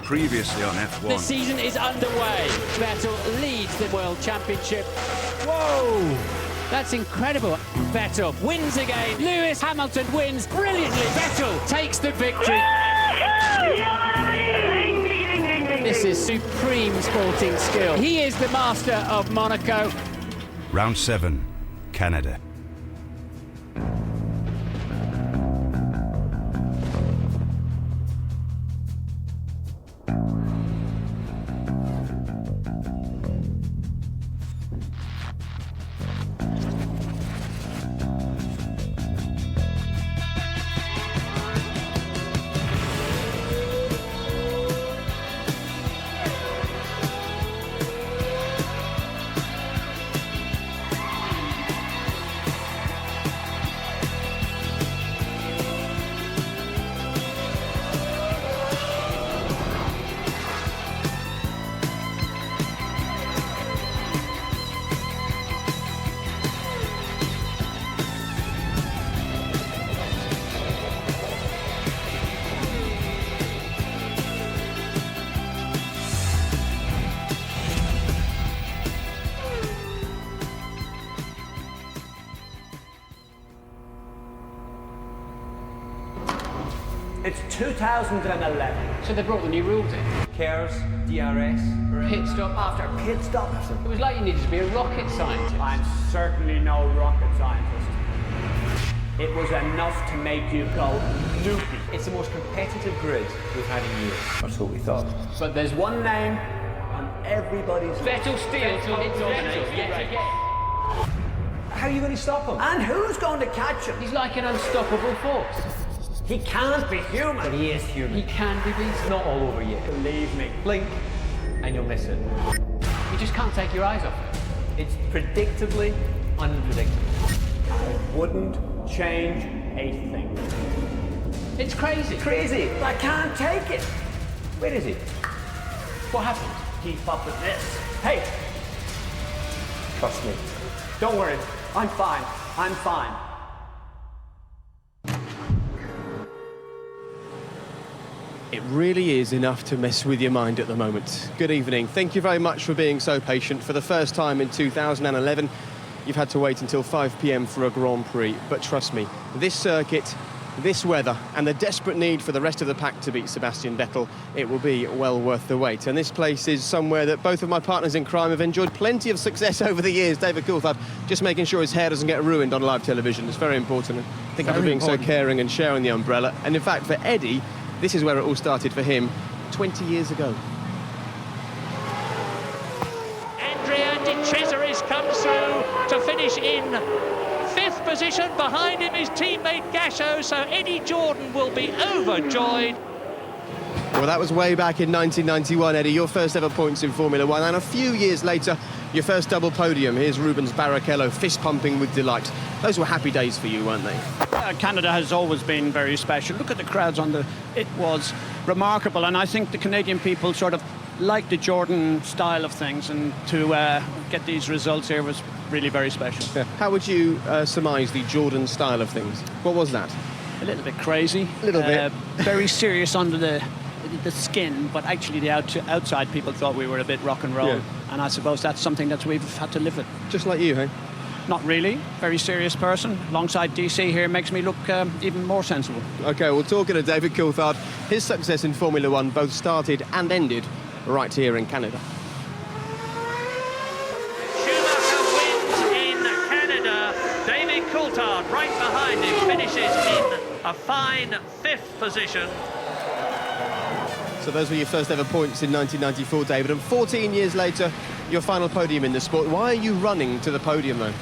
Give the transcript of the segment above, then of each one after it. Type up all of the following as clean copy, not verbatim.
Previously on F1. The season is underway. Vettel leads the World Championship. Whoa! That's incredible. Vettel wins again. Lewis Hamilton wins brilliantly. Vettel takes the victory. This is supreme sporting skill. He is the master of Monaco. Round 7, Canada. It's 2011. So they brought the new rules in. CARES, DRS, Pit stop after pit stop. It was like you needed to be a rocket scientist. I'm certainly no rocket scientist. It was enough to make you go loopy. It's the most competitive grid we've had in years. That's what we thought. But there's one name on everybody's Vettel steals till it dominates yet again. How are you going to stop him? And who's going to catch him? He's like an unstoppable force. He can't be human. But he is human. He can be beaten. It's not all over yet. Believe me. Blink and you'll miss it. You just can't take your eyes off it. It's predictably unpredictable. I wouldn't change a thing. It's crazy. Crazy. I can't take it. Where is he? What happened? Keep up with this. Hey! Trust me. Don't worry. I'm fine. I'm fine. It really is enough to mess with your mind at the moment. Good evening. Thank you very much for being so patient. For the first time in 2011, you've had to wait until 5 p.m. for a Grand Prix. But trust me, this circuit, this weather, and the desperate need for the rest of the pack to beat Sebastian Vettel, it will be well worth the wait. And this place is somewhere that both of my partners in crime have enjoyed plenty of success over the years. David Coulthard just making sure his hair doesn't get ruined on live television. It's very important. Thank you for being so caring and sharing the umbrella. And in fact, for Eddie, this is where it all started for him 20 years ago. Andrea Di Cesaris comes through to finish in 5th position. Behind him is teammate Gasho, so Eddie Jordan will be overjoyed. Well, that was way back in 1991, Eddie, your first ever points in Formula One, and a few years later, your first double podium. Here's Rubens Barrichello fist-pumping with delight. Those were happy days for you, weren't they? Canada has always been very special. Look at the crowds on the... It was remarkable, and I think the Canadian people sort of liked the Jordan style of things, and to get these results here was really very special. Yeah. How would you surmise the Jordan style of things? What was that? A little bit crazy. A little bit. Very serious under the skin, but actually the outside people thought we were a bit rock and roll. Yeah. And I suppose that's something that we've had to live with. Just like you, hey? Not really. Very serious person. Alongside DC here makes me look even more sensible. OK, well, talking to David Coulthard, his success in Formula One both started and ended right here in Canada. Schumacher wins in Canada. David Coulthard right behind him finishes in a fine 5th position. So those were your first ever points in 1994, David, and 14 years later, your final podium in the sport. Why are you running to the podium, though?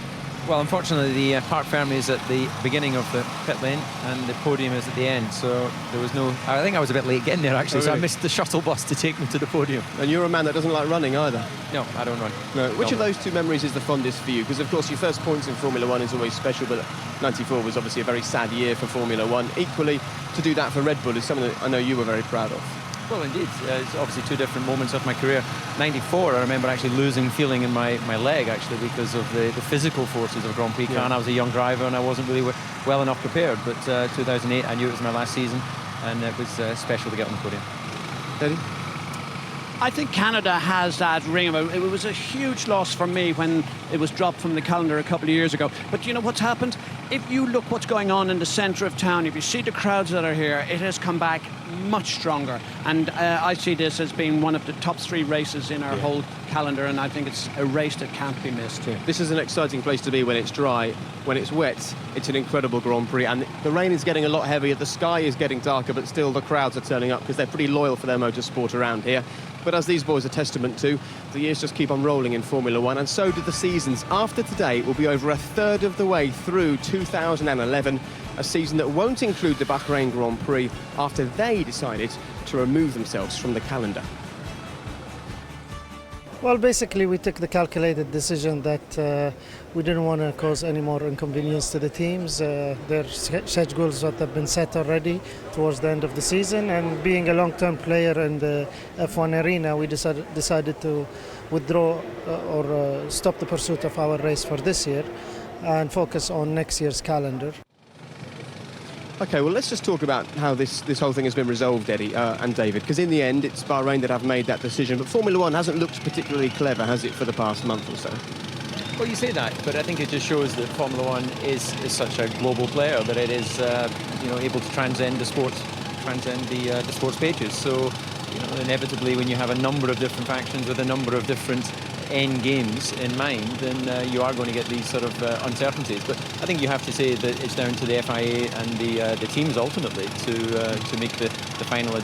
Well, unfortunately, the Parc Fermé is at the beginning of the pit lane, and the podium is at the end, so there was no... I think I was a bit late getting there, actually, so I missed the shuttle bus to take me to the podium. And you're a man that doesn't like running either? No, I don't run. No. Which of those two memories is the fondest for you? Because, of course, your first points in Formula One is always special, but 94 was obviously a very sad year for Formula One. Equally, to do that for Red Bull is something that I know you were very proud of. Well, indeed. It's obviously two different moments of my career. 94, I remember actually losing feeling in my leg, actually, because of the physical forces of Grand Prix. Yeah. I was a young driver and I wasn't really well enough prepared. But 2008, I knew it was my last season, and it was special to get on the podium. Eddie? I think Canada has that ring about it. It was a huge loss for me when it was dropped from the calendar a couple of years ago. But you know what's happened? If you look what's going on in the centre of town, if you see the crowds that are here, it has come back much stronger. And I see this as being one of the top 3 races in our whole calendar, and I think it's a race that can't be missed. Yeah. This is an exciting place to be when it's dry. When it's wet, it's an incredible Grand Prix, and the rain is getting a lot heavier, the sky is getting darker, but still the crowds are turning up because they're pretty loyal for their motorsport around here. But as these boys are testament to, the years just keep on rolling in Formula One, and so do the seasons. After today, we'll be over a third of the way through 2011, a season that won't include the Bahrain Grand Prix after they decided to remove themselves from the calendar. Well, basically, we took the calculated decision that we didn't want to cause any more inconvenience to the teams. Their schedules that have been set already towards the end of the season, and being a long-term player in the F1 arena, we decided to withdraw or stop the pursuit of our race for this year and focus on next year's calendar. OK, well, let's just talk about how this whole thing has been resolved, Eddie and David, because in the end, it's Bahrain that have made that decision. But Formula One hasn't looked particularly clever, has it, for the past month or so? Well, you say that, but I think it just shows that Formula One is such a global player that it is, able to transcend the sports pages. So, inevitably, when you have a number of different factions with a number of different end games in mind, then you are going to get these sort of uncertainties. But I think you have to say that it's down to the FIA and the teams ultimately to make the final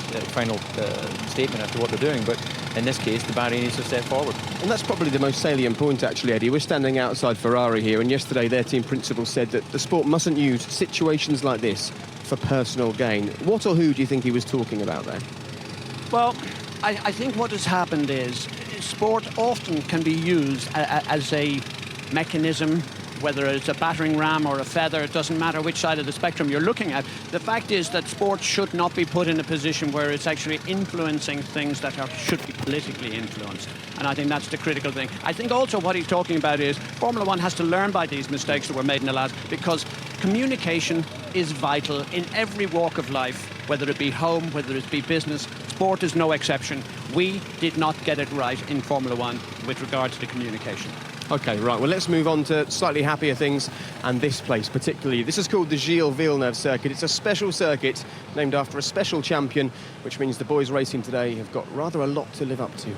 statement as to what they're doing. But in this case, the Bahrainis have stepped forward. And that's probably the most salient point, actually, Eddie. We're standing outside Ferrari here, and yesterday their team principal said that the sport mustn't use situations like this for personal gain. What or who do you think he was talking about there? Well, I think what has happened is sport often can be used as a mechanism, whether it's a battering ram or a feather, it doesn't matter which side of the spectrum you're looking at. The fact is that sport should not be put in a position where it's actually influencing things that should be politically influenced. And I think that's the critical thing. I think also what he's talking about is Formula One has to learn by these mistakes that were made in the last, because communication is vital in every walk of life, whether it be home, whether it be business. Sport is no exception. We did not get it right in Formula One with regard to the communication. OK, right, well, let's move on to slightly happier things, and this place particularly. This is called the Gilles Villeneuve circuit. It's a special circuit named after a special champion, which means the boys racing today have got rather a lot to live up to.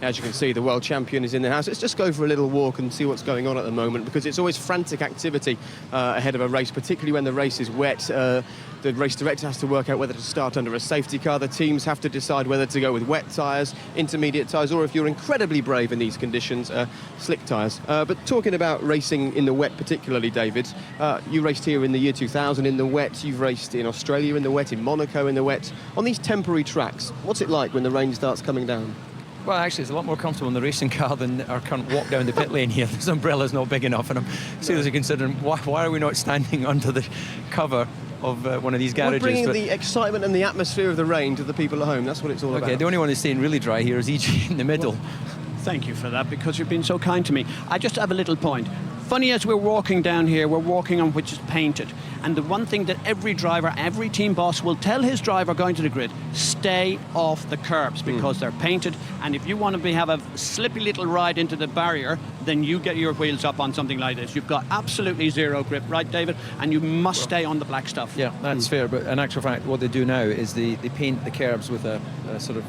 As you can see, the world champion is in the house. Let's just go for a little walk and see what's going on at the moment, because it's always frantic activity ahead of a race, particularly when the race is wet. The race director has to work out whether to start under a safety car. The teams have to decide whether to go with wet tyres, intermediate tyres, or if you're incredibly brave in these conditions, slick tyres. But talking about racing in the wet particularly, David, you raced here in the year 2000 in the wet. You've raced in Australia in the wet, in Monaco in the wet. On these temporary tracks, what's it like when the rain starts coming down? Well, actually, it's a lot more comfortable in the racing car than our current walk down the pit lane here. This umbrella's not big enough, and I'm seriously considering why are we not standing under the cover of one of these garages? We're bringing the excitement and the atmosphere of the rain to the people at home. That's what it's all about. Okay, the only one who's staying really dry here is EG in the middle. Well, thank you for that, because you've been so kind to me. I just have a little point. Funny, as we're walking down here, we're walking on which is painted. And the one thing that every driver, every team boss will tell his driver going to the grid, stay off the curbs, because they're painted. And if you want to have a slippy little ride into the barrier, then you get your wheels up on something like this. You've got absolutely zero grip, right, David? And you must stay on the black stuff. Yeah, that's fair. But in actual fact, what they do now is they paint the curbs with a sort of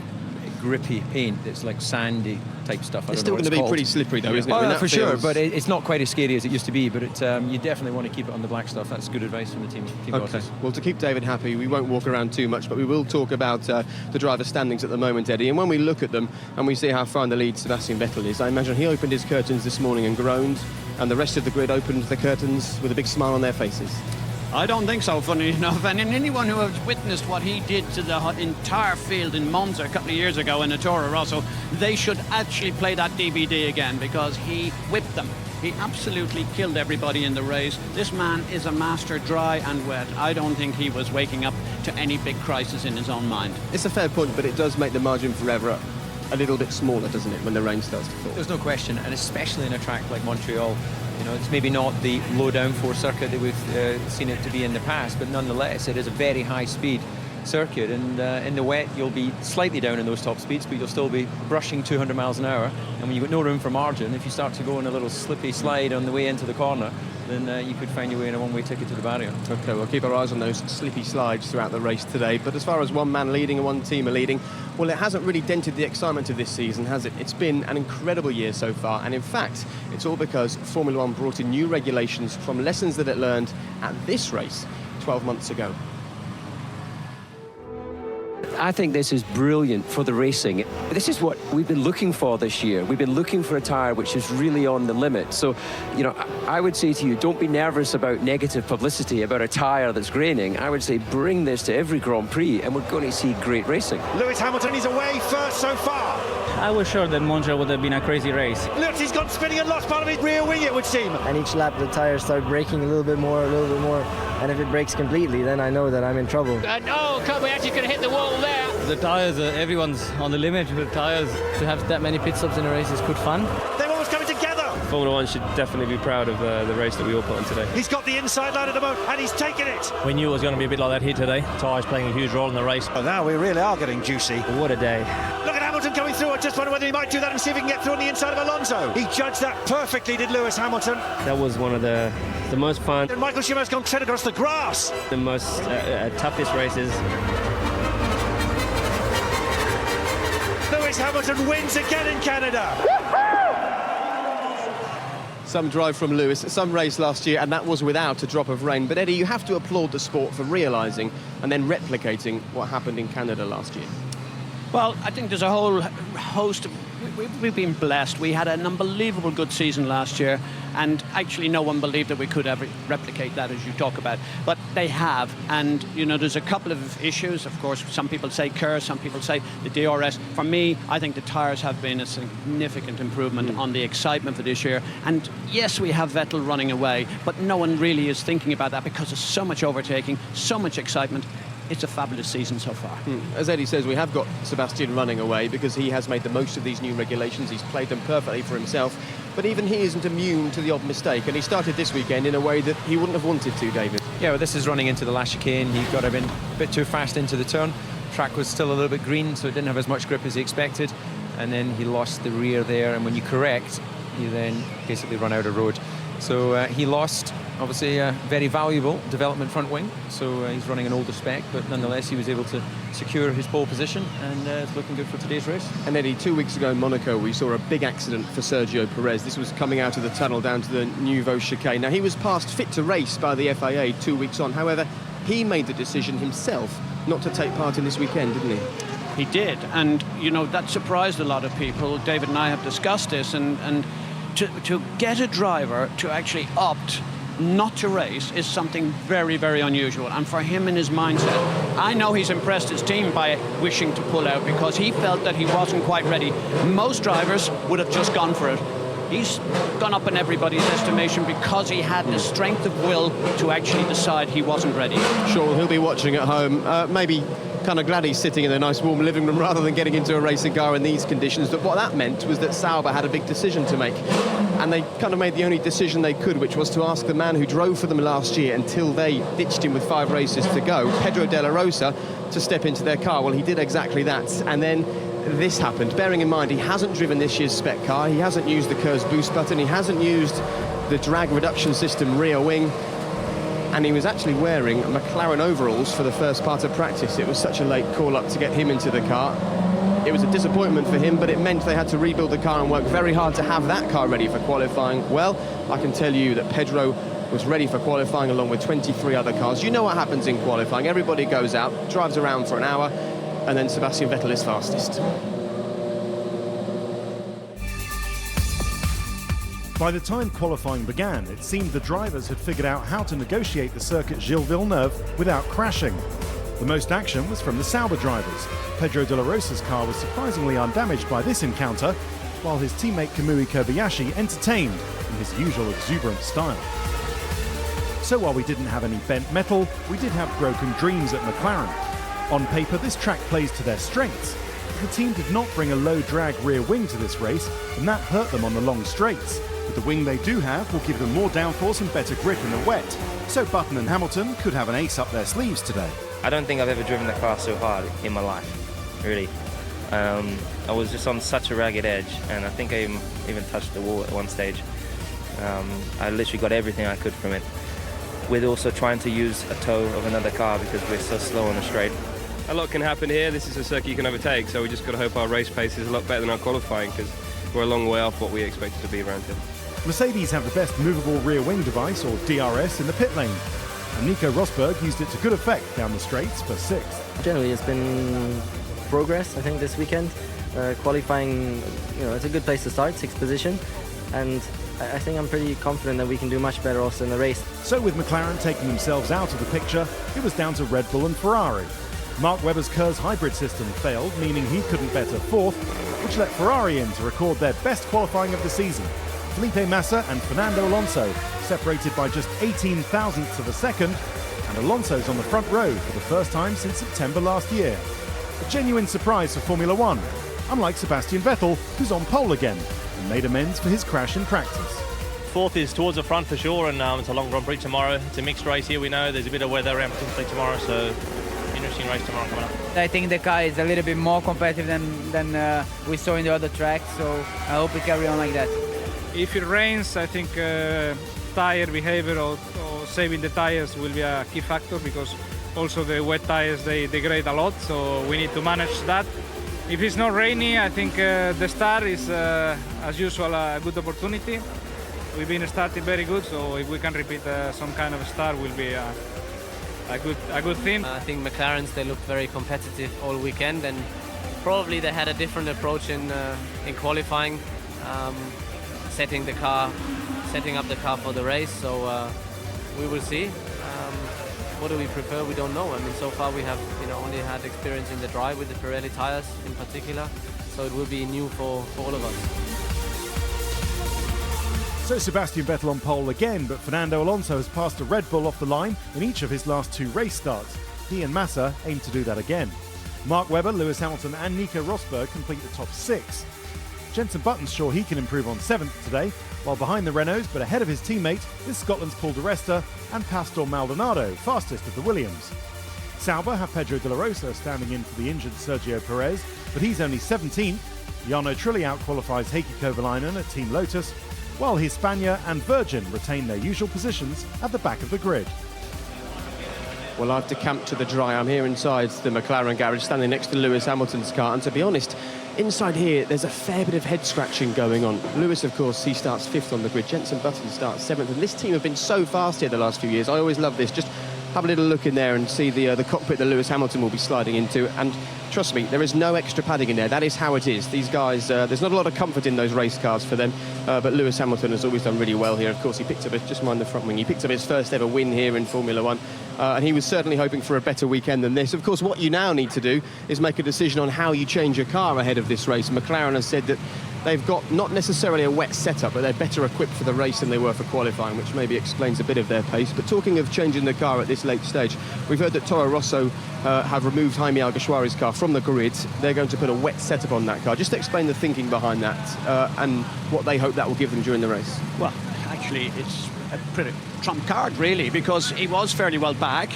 grippy paint. It's like sandy type stuff. It's still going to be pretty slippery though, isn't it? Oh, for sure, but it's not quite as scary as it used to be, but you definitely want to keep it on the black stuff. That's good advice from the team bosses. Well, to keep David happy, we won't walk around too much, but we will talk about the driver standings at the moment, Eddie, and when we look at them and we see how far in the lead Sebastian Vettel is, I imagine he opened his curtains this morning and groaned, and the rest of the grid opened the curtains with a big smile on their faces. I don't think so, funny enough. And anyone who has witnessed what he did to the entire field in Monza a couple of years ago in the Toro Rosso, they should actually play that DVD again, because he whipped them. He absolutely killed everybody in the race. This man is a master dry and wet. I don't think he was waking up to any big crisis in his own mind. It's a fair point, but it does make the margin for error a little bit smaller, doesn't it, when the rain starts to fall? There's no question, and especially in a track like Montreal. You know, it's maybe not the low downforce circuit that we've seen it to be in the past, but nonetheless, it is a very high-speed circuit, and in the wet, you'll be slightly down in those top speeds, but you'll still be brushing 200 miles an hour. And when you've got no room for margin, if you start to go in a little slippy slide on the way into the corner, then you could find your way in a one-way ticket to the barrier. OK, we'll keep our eyes on those slippy slides throughout the race today. But as far as one man leading and one team are leading, well, it hasn't really dented the excitement of this season, has it? It's been an incredible year so far, and in fact, it's all because Formula One brought in new regulations from lessons that it learned at this race 12 months ago. I think this is brilliant for the racing. This is what we've been looking for this year. We've been looking for a tyre which is really on the limit. So, you know, I would say to you, don't be nervous about negative publicity about a tyre that's graining. I would say bring this to every Grand Prix and we're going to see great racing. Lewis Hamilton is away first so far. I was sure that Montreal would have been a crazy race. Look, he's gone spinning and lost part of his rear wing, it would seem. And each lap the tyres start breaking a little bit more. And if it breaks completely, then I know that I'm in trouble. Oh, Kobe actually going to hit the wall there. The tyres, everyone's on the limit with tyres. To have that many pit stops in a race is good fun. They're almost coming together. Formula One should definitely be proud of the race that we all put on today. He's got the inside line at the moment, and he's taken it. We knew it was going to be a bit like that here today. Tyres playing a huge role in the race. Well, now we really are getting juicy. What a day. Look at Hamilton coming through. I just wonder whether he might do that and see if he can get through on the inside of Alonso. He judged that perfectly, did Lewis Hamilton. That was one of the most fun. And Michael Schumacher's gone straight across the grass. The most toughest races. Lewis Hamilton wins again in Canada. Some drive from Lewis, some race last year, and that was without a drop of rain. But Eddie, you have to applaud the sport for realising and then replicating what happened in Canada last year. Well, I think there's a whole host of... We've been blessed. We had an unbelievable good season last year, and actually no one believed that we could ever replicate that, as you talk about. But they have, and, you know, there's a couple of issues. Of course, some people say Kerr, some people say the DRS. For me, I think the tyres have been a significant improvement on the excitement for this year. And yes, we have Vettel running away, but no one really is thinking about that because there's so much overtaking, so much excitement. It's a fabulous season so far. As Eddie says, we have got Sebastian running away because he has made the most of these new regulations. He's played them perfectly for himself, but even he isn't immune to the odd mistake, and he started this weekend in a way that he wouldn't have wanted to, David. Yeah, well, this is running into the last chicane. He got a bit too fast into the turn. Track was still a little bit green, so it didn't have as much grip as he expected, and then he lost the rear there, and when you correct, you then basically run out of road. So he lost, obviously, a very valuable development front wing. So he's running an older spec, but nonetheless, he was able to secure his pole position, and it's looking good for today's race. And Eddie, 2 weeks ago in Monaco, we saw a big accident for Sergio Perez. This was coming out of the tunnel down to the Nouveau chicane. Now, he was passed fit to race by the FIA 2 weeks on. However, he made the decision himself not to take part in this weekend, didn't he? He did, and, you know, that surprised a lot of people. David and I have discussed this, and to get a driver to actually opt not to race is something very, very unusual. And for him in his mindset, I know he's impressed his team by wishing to pull out because he felt that he wasn't quite ready. Most drivers would have just gone for it. He's gone up in everybody's estimation because he had the strength of will to actually decide he wasn't ready. Sure, well, he'll be watching at home. Maybe kind of glad he's sitting in a nice warm living room rather than getting into a racing car in these conditions. But what that meant was that Sauber had a big decision to make. And they kind of made the only decision they could, which was to ask the man who drove for them last year until they ditched him with 5 races to go, Pedro de la Rosa, to step into their car. Well, he did exactly that. And then this happened. Bearing in mind, he hasn't driven this year's spec car. He hasn't used the KERS boost button. He hasn't used the drag reduction system rear wing. And he was actually wearing McLaren overalls for the first part of practice. It was such a late call-up to get him into the car. It was a disappointment for him, but it meant they had to rebuild the car and work very hard to have that car ready for qualifying. Well, I can tell you that Pedro was ready for qualifying along with 23 other cars. You know what happens in qualifying. Everybody goes out, drives around for an hour, and then Sebastian Vettel is fastest. By the time qualifying began, it seemed the drivers had figured out how to negotiate the circuit Gilles Villeneuve without crashing. The most action was from the Sauber drivers. Pedro de la Rosa's car was surprisingly undamaged by this encounter, while his teammate Kamui Kobayashi entertained in his usual exuberant style. So while we didn't have any bent metal, we did have broken dreams at McLaren. On paper, this track plays to their strengths. The team did not bring a low-drag rear wing to this race, and that hurt them on the long straights. But the wing they do have will give them more downforce and better grip in the wet. So Button and Hamilton could have an ace up their sleeves today. I don't think I've ever driven the car so hard in my life, really. I was just on such a ragged edge, and I think I even touched the wall at one stage. I literally got everything I could from it, with also trying to use a toe of another car because we're so slow on the straight. A lot can happen here. This is a circuit you can overtake, so we just got to hope our race pace is a lot better than our qualifying, because we're a long way off what we expected to be around here. Mercedes have the best movable rear wing device, or DRS, in the pit lane, and Nico Rosberg used it to good effect down the straights for 6th. Generally, it's been progress, I think, this weekend. Qualifying, it's a good place to start, 6th position, and I think I'm pretty confident that we can do much better also in the race. So with McLaren taking themselves out of the picture, it was down to Red Bull and Ferrari. Mark Webber's KERS hybrid system failed, meaning he couldn't better 4th, which let Ferrari in to record their best qualifying of the season. Felipe Massa and Fernando Alonso separated by just 18 thousandths of a second, and Alonso's on the front row for the first time since September last year. A genuine surprise for Formula One, unlike Sebastian Vettel, who's on pole again and made amends for his crash in practice. 4th is towards the front for sure, and it's a long Grand Prix tomorrow. It's a mixed race here, we know. There's a bit of weather around potentially tomorrow, so interesting race tomorrow coming up. I think the car is a little bit more competitive than we saw in the other tracks, so I hope we carry on like that. If it rains, I think tire behavior or saving the tires will be a key factor, because also the wet tires, they degrade a lot, so we need to manage that. If it's not rainy, I think the start is, as usual, a good opportunity. We've been starting very good, so if we can repeat some kind of a start, will be a good thing. I think McLaren's, they looked very competitive all weekend, and probably they had a different approach in qualifying, setting up the car for the race. So we will see. What do we prefer? We don't know. I mean, so far we have only had experience in the dry with the Pirelli tires in particular, so it will be new for all of us. So Sebastian Vettel on pole again, but Fernando Alonso has passed a Red Bull off the line in each of his last 2 race starts. He and Massa aim to do that again. Mark Webber, Lewis Hamilton and Nico Rosberg complete the top 6. Jenson Button's sure he can improve on 7th today, while behind the Renaults but ahead of his teammate is Scotland's Paul di Resta and Pastor Maldonado, fastest of the Williams. Sauber have Pedro de la Rosa standing in for the injured Sergio Perez, but he's only 17th. Jarno Trulli out-qualifies Heikki Kovalainen at Team Lotus, while Hispania and Virgin retain their usual positions at the back of the grid. Well, I've decamped to the dry. I'm here inside the McLaren garage, standing next to Lewis Hamilton's car, and to be honest, inside here, there's a fair bit of head-scratching going on. Lewis, of course, he starts 5th on the grid. Jenson Button starts 7th, and this team have been so fast here the last few years. I always love this. Just have a little look in there and see the cockpit that Lewis Hamilton will be sliding into, and trust me, there is no extra padding in there. That is how it is. These guys, there's not a lot of comfort in those race cars for them, but Lewis Hamilton has always done really well here. Of course, he picked up, just mind the front wing, he picked up his first ever win here in Formula One, and he was certainly hoping for a better weekend than this. Of course, what you now need to do is make a decision on how you change your car ahead of this race. McLaren has said that they've got not necessarily a wet setup, but they're better equipped for the race than they were for qualifying, which maybe explains a bit of their pace. But talking of changing the car at this late stage, we've heard that Toro Rosso have removed Jaime Alguersuari's car from the grid. They're going to put a wet setup on that car. Just explain the thinking behind that and what they hope that will give them during the race. Well, actually, it's a pretty trump card, really, because he was fairly well back.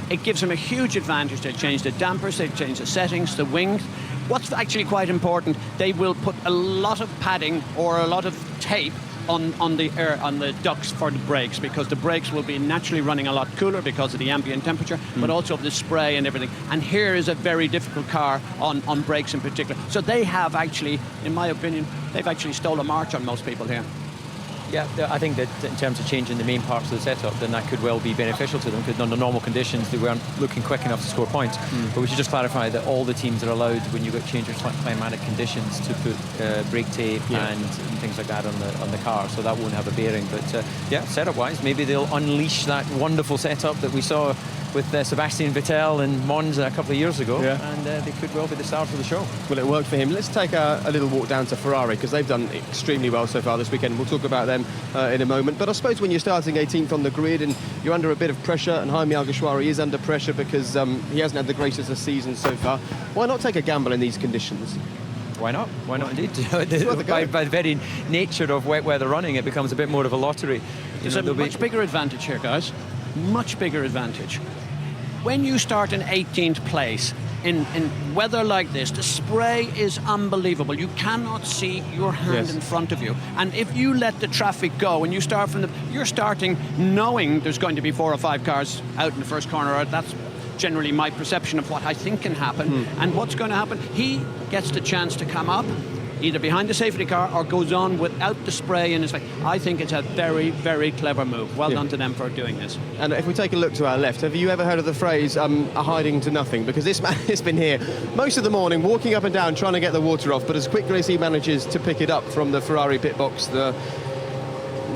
It gives him a huge advantage. They changed the dampers, they've changed the settings, the wings. What's actually quite important, they will put a lot of padding or a lot of tape on the ducts for the brakes, because the brakes will be naturally running a lot cooler because of the ambient temperature, but also of the spray and everything. And here is a very difficult car on brakes in particular. So they have actually, in my opinion, they've actually stolen a march on most people here. Yeah, I think that in terms of changing the main parts of the setup, then that could well be beneficial to them, because under normal conditions they weren't looking quick enough to score points. But we should just clarify that all the teams are allowed, when you get change of climatic conditions, to put brake tape and things like that on the car, so that won't have a bearing. But yeah, setup-wise, maybe they'll unleash that wonderful setup that we saw with Sebastian Vettel and Monza a couple of years ago, and they could well be the start of the show. Well, it worked for him. Let's take a little walk down to Ferrari, because they've done extremely well so far this weekend. We'll talk about them in a moment. But I suppose when you're starting 18th on the grid and you're under a bit of pressure, and Jaime Alguersuari is under pressure because he hasn't had the greatest of seasons so far, why not take a gamble in these conditions? Why not? Why not indeed? by the very nature of wet weather running, it becomes a bit more of a lottery. There's a much bigger advantage here, guys. Much bigger advantage. When you start in 18th place in weather like this, the spray is unbelievable. You cannot see your hand in front of you. And if you let the traffic go and you start you're starting knowing there's going to be 4 or 5 cars out in the first corner. That's generally my perception of what I think can happen. And what's going to happen? He gets the chance to come up, either behind the safety car or goes on without the spray in his face. I think it's a very, very clever move. Well done to them for doing this. And if we take a look to our left, have you ever heard of the phrase, a hiding to nothing? Because this man has been here most of the morning, walking up and down, trying to get the water off, but as quickly as he manages to pick it up from the Ferrari pit box, the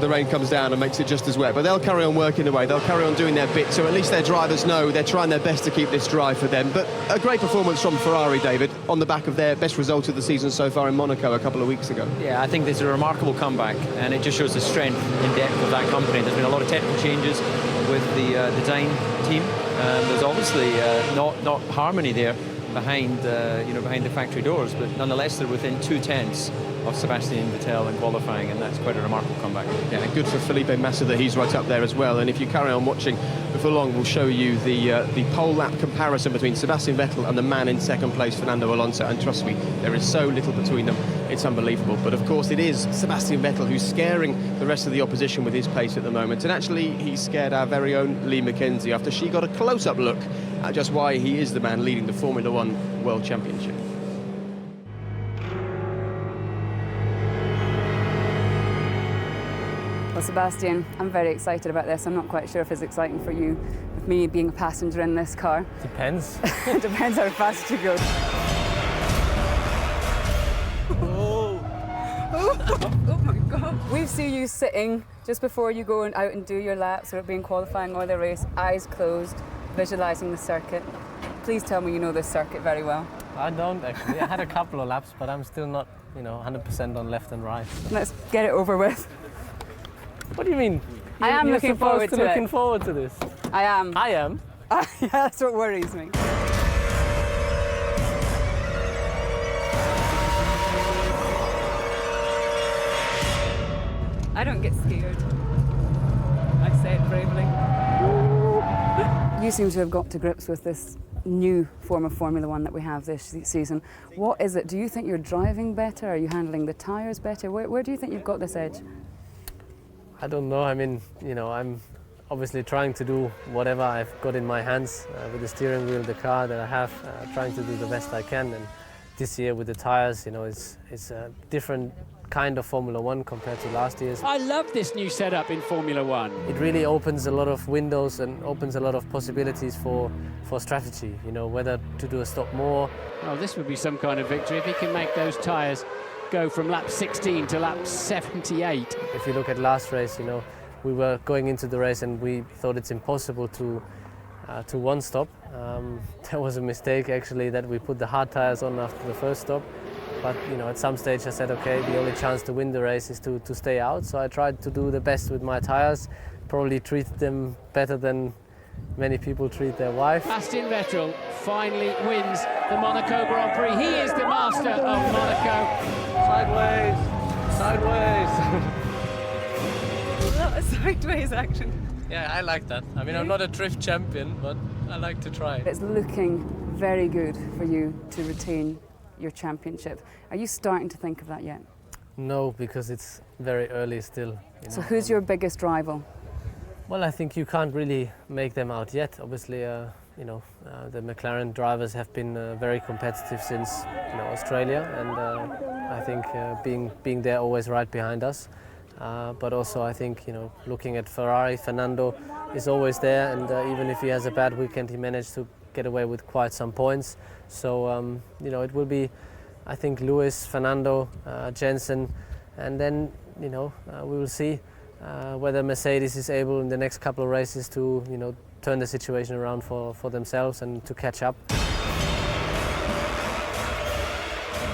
rain comes down and makes it just as wet. But they'll carry on working away, they'll carry on doing their bit, so at least their drivers know they're trying their best to keep this dry for them. But a great performance from Ferrari, David, on the back of their best result of the season so far in Monaco a couple of weeks ago. Yeah, I think this is a remarkable comeback, and it just shows the strength and depth of that company. There's been a lot of technical changes with the design team. There's obviously not harmony there behind behind the factory doors, but nonetheless they're within 0.2 of Sebastian Vettel in qualifying, and that's quite a remarkable comeback. Yeah, good for Felipe Massa that he's right up there as well. And if you carry on watching, before long we'll show you the pole lap comparison between Sebastian Vettel and the man in second place, Fernando Alonso. And trust me, there is so little between them, it's unbelievable. But of course it is Sebastian Vettel who's scaring the rest of the opposition with his pace at the moment. And actually he scared our very own Lee McKenzie after she got a close-up look at just why he is the man leading the Formula One World Championship. Well, Sebastian, I'm very excited about this. I'm not quite sure if it's exciting for you, with me being a passenger in this car. Depends. It depends how fast you go. Oh my God. We see you sitting just before you go out and do your laps, or it being qualifying or the race, eyes closed, visualising the circuit. Please tell me you know this circuit very well. I don't actually. I had a couple of laps, but I'm still not, 100% on left and right. Let's get it over with. What do you mean? I am looking forward to it. Looking forward to this. I am. I am? Yeah, that's what worries me. I don't get scared. I say it bravely. You seem to have got to grips with this new form of Formula One that we have this season. What is it? Do you think you're driving better? Are you handling the tyres better? Where do you think you've got this edge? I don't know. I mean, I'm obviously trying to do whatever I've got in my hands with the steering wheel, the car that I have, trying to do the best I can. And this year with the tyres, it's a different kind of Formula One compared to last year's. I love this new setup in Formula One. It really opens a lot of windows and opens a lot of possibilities for strategy, whether to do a stop more. Well, this would be some kind of victory if he can make those tyres go from lap 16 to lap 78. If you look at last race, we were going into the race and we thought it's impossible to one stop. There was a mistake actually that we put the hard tyres on after the first stop. But at some stage I said, okay, the only chance to win the race is to stay out. So I tried to do the best with my tyres, probably treat them better than many people treat their wife. Sebastian Vettel finally wins the Monaco Grand Prix. He is the master of Monaco. Sideways. A lot of sideways action. Yeah, I like that. I mean, I'm not a drift champion, but I like to try. It's looking very good for you to retain your championship. Are you starting to think of that yet? No, because it's very early still. So who's your biggest rival? Well, I think you can't really make them out yet. Obviously, the McLaren drivers have been very competitive since Australia, and I think being there always right behind us. But also I think, looking at Ferrari, Fernando is always there, and even if he has a bad weekend, he managed to get away with quite some points. So, it will be, I think, Lewis, Fernando, Jensen, and then, we will see whether Mercedes is able in the next couple of races to, turn the situation around for themselves and to catch up.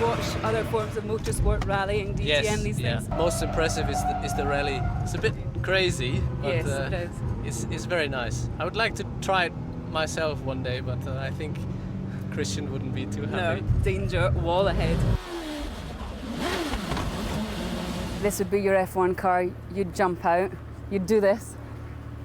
Watch other forms of motorsport, rallying, DTM, these things? Most impressive is the rally. It's a bit crazy, but Yes, it is. It's very nice. I would like to try it myself one day, but I think Christian wouldn't be too happy. No, danger, wall ahead. This would be your F1 car, you'd jump out, you'd do this.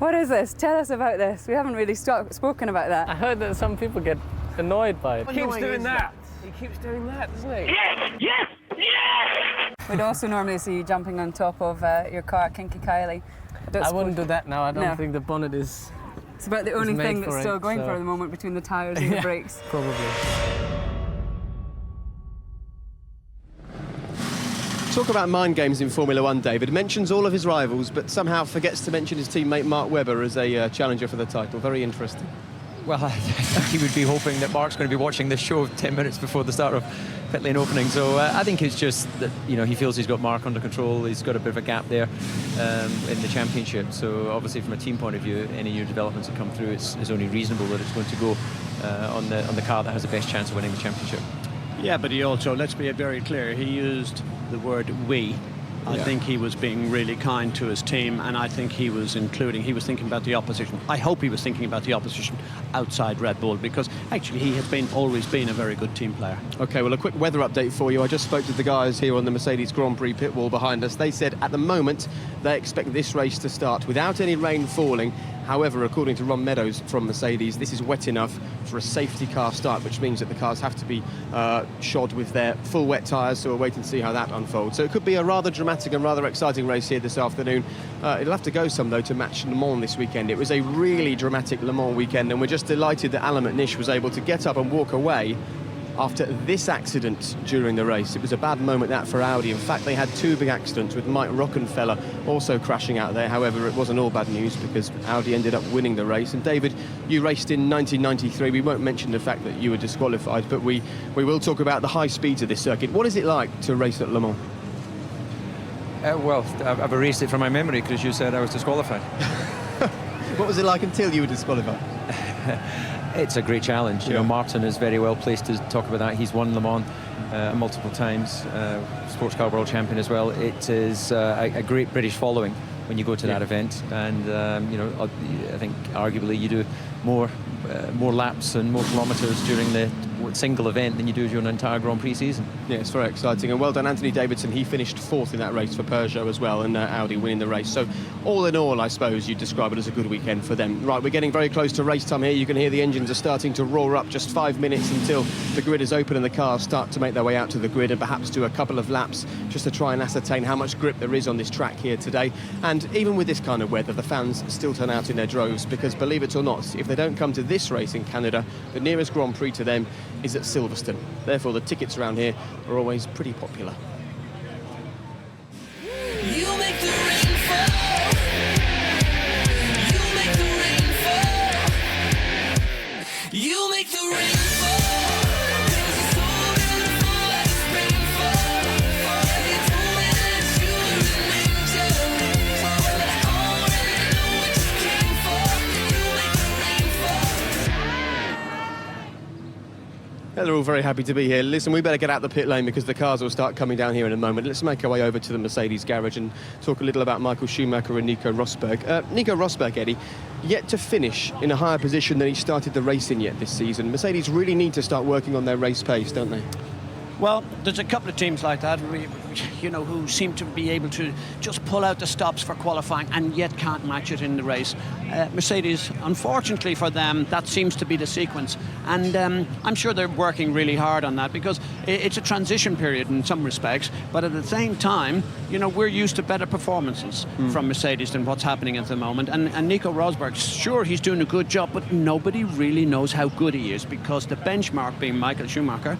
What is this? Tell us about this. We haven't really spoken about that. I heard that some people get annoyed by it. He keeps doing that. He keeps doing that, doesn't he? Yes, yes, yes! We'd also normally see you jumping on top of your car, Kinky Kylie. I wouldn't do that now. I don't No. think the bonnet is. It's about the only made thing for that's it, still going so- for the moment between the tyres and the Yeah, brakes. Probably. Talk about mind games in Formula One, David. Mentions all of his rivals, but somehow forgets to mention his teammate Mark Webber as a challenger for the title. Very interesting. Well, I think he would be hoping that Mark's going to be watching this show 10 minutes before the start of pit lane opening. So I think it's just that, he feels he's got Mark under control. He's got a bit of a gap there in the championship. So obviously from a team point of view, any new developments that come through, it's only reasonable that it's going to go on the car that has the best chance of winning the championship. Yeah, but he also, let's be very clear, he used the word we. I think he was being really kind to his team, and I think he was thinking about the opposition. I hope he was thinking about the opposition outside Red Bull, because actually he has always been a very good team player. OK, well, a quick weather update for you. I just spoke to the guys here on the Mercedes Grand Prix pit wall behind us. They said at the moment they expect this race to start without any rain falling. However, according to Ron Meadows from Mercedes, this is wet enough for a safety car start, which means that the cars have to be shod with their full wet tyres, so we'll wait and see how that unfolds. So it could be a rather dramatic and rather exciting race here this afternoon. It'll have to go some, though, to match Le Mans this weekend. It was a really dramatic Le Mans weekend, and we're just delighted that Alain McNish was able to get up and walk away after this accident during the race. It was a bad moment, that, for Audi. In fact, they had two big accidents, with Mike Rockenfeller also crashing out there. However, it wasn't all bad news, because Audi ended up winning the race. And David, you raced in 1993. We won't mention the fact that you were disqualified, but we will talk about the high speeds of this circuit. What is it like to race at Le Mans? Well, I've erased it from my memory because you said I was disqualified. What was it like until you were disqualified? It's a great challenge. Martin is very well placed to talk about that. He's won Le Mans multiple times, sports car world champion as well. It is a great British following when you go to that event, and I think arguably you do more laps and more kilometres during the single event than you do during an entire Grand Prix season. Yeah, it's very exciting, and well done Anthony Davidson. He finished fourth in that race for Peugeot as well, and Audi winning the race. So all in all, I suppose you'd describe it as a good weekend for them. Right, we're getting very close to race time here. You can hear the engines are starting to roar up. Just 5 minutes until the grid is open and the cars start to make their way out to the grid, and perhaps do a couple of laps just to try and ascertain how much grip there is on this track here today. And even with this kind of weather, the fans still turn out in their droves, because believe it or not, if they don't come to this race in Canada, the nearest Grand Prix to them is at Silverstone. Therefore, the tickets around here are always pretty popular. You make the rain fall. You make the rain fall. You make the rain fall. Cause you're so beautiful and it's painful. And you told me that you were an angel, but I already know what you came for. You make the rain fall. They're all very happy to be here. Listen, we better get out the pit lane because the cars will start coming down here in a moment. Let's make our way over to the Mercedes garage and talk a little about Michael Schumacher and Nico Rosberg. Nico Rosberg, Eddie, yet to finish in a higher position than he started the race in yet this season. Mercedes really need to start working on their race pace, don't they? Well, there's a couple of teams like that, who seem to be able to just pull out the stops for qualifying and yet can't match it in the race. Mercedes, unfortunately for them, that seems to be the sequence. And I'm sure they're working really hard on that, because it's a transition period in some respects. But at the same time, we're used to better performances from Mercedes than what's happening at the moment. And Nico Rosberg, sure, he's doing a good job, but nobody really knows how good he is, because the benchmark being Michael Schumacher,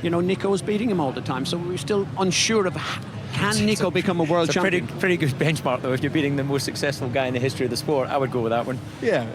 Nico was beating him all the time, so we're still unsure of Can Nico become a world it's champion? Pretty good benchmark, though. If you're beating the most successful guy in the history of the sport, I would go with that one. Yeah,